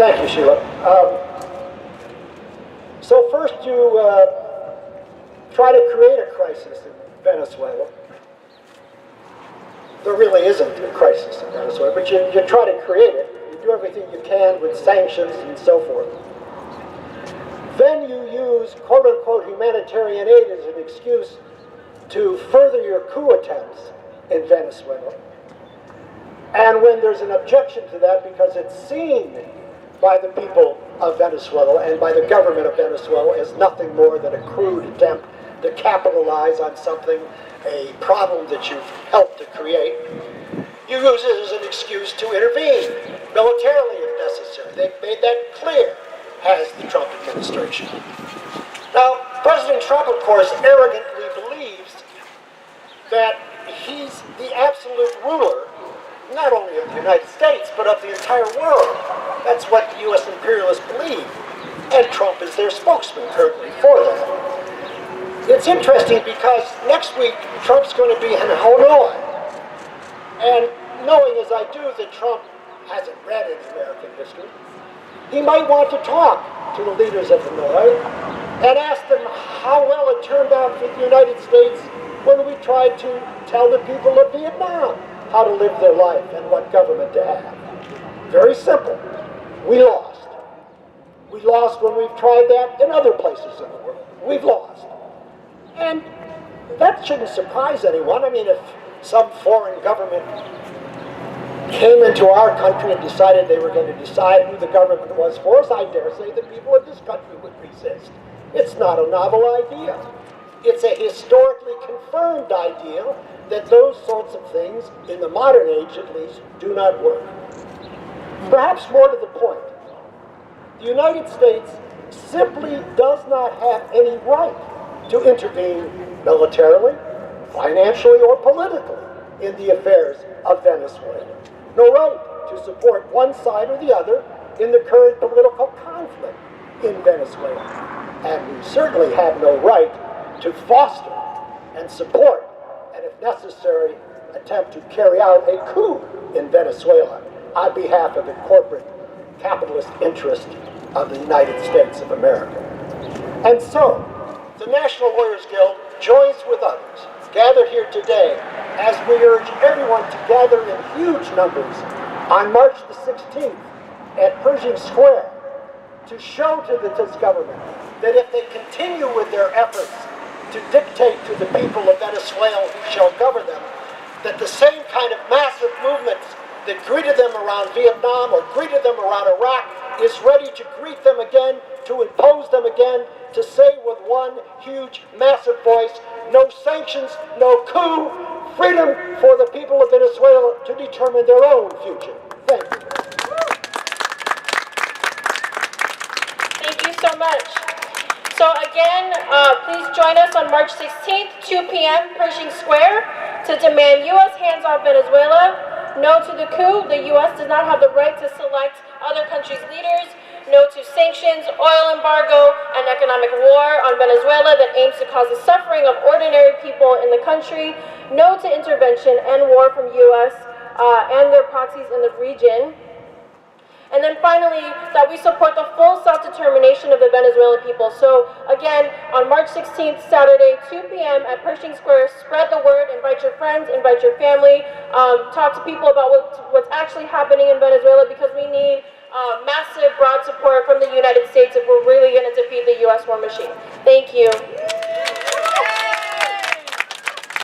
Thank you, Sheila. So first you try to create a crisis in Venezuela. There really isn't a crisis in Venezuela, but you try to create it. You do everything you can with sanctions and so forth. Then you use quote-unquote humanitarian aid as an excuse to further your coup attempts in Venezuela. And when there's an objection to that because it's seen by the people of Venezuela and by the government of Venezuela as nothing more than a crude attempt to capitalize on something, a problem that you've helped to create, you use it as an excuse to intervene militarily if necessary. They've made that clear, has the Trump administration. Now, President Trump, of course, arrogantly believes that he's the absolute ruler, not only of the United States, but of the entire world. That's what the U.S. imperialists believe. And Trump is their spokesman currently for that. It's interesting because next week, Trump's going to be in Hanoi. And knowing as I do that Trump hasn't read any American history, he might want to talk to the leaders of Hanoi and ask them how well it turned out for the United States when we tried to tell the people of Vietnam how to live their life and what government to have. Very simple. We lost. We lost when we've tried that in other places in the world. We've lost. And that shouldn't surprise anyone. I mean, if some foreign government came into our country and decided they were going to decide who the government was for us, I dare say the people of this country would resist. It's not a novel idea. It's a historically confirmed idea that those sorts of things, in the modern age at least, do not work. Perhaps more to the point, the United States simply does not have any right to intervene militarily, financially, or politically in the affairs of Venezuela. No right to support one side or the other in the current political conflict in Venezuela. And we certainly have no right to foster and support, and if necessary, attempt to carry out a coup in Venezuela on behalf of the corporate capitalist interest of the United States of America. And so, the National Lawyers Guild joins with others gathered here today as we urge everyone to gather in huge numbers on March the 16th at Pershing Square to show to this government that if they continue with their efforts to dictate to the people of Venezuela who shall govern them, that the same kind of massive movements that greeted them around Vietnam or greeted them around Iraq is ready to greet them again, to impose them again, to say with one huge, massive voice, no sanctions, no coup, freedom for the people of Venezuela to determine their own future. Thank you. Thank you so much. So again, please join us on March 16th, 2 p.m., Pershing Square, to demand U.S. hands off Venezuela. No to the coup. The U.S. does not have the right to select other countries' leaders. No to sanctions, oil embargo, and economic war on Venezuela that aims to cause the suffering of ordinary people in the country. No to intervention and war from U.S. And their proxies in the region. And then finally, that we support the full self-determination of the Venezuelan people. So again, on March 16th, Saturday, 2 p.m. at Pershing Square, spread the word, invite your friends, invite your family, talk to people about what's actually happening in Venezuela, because we need massive, broad support from the United States if we're really going to defeat the U.S. war machine. Thank you.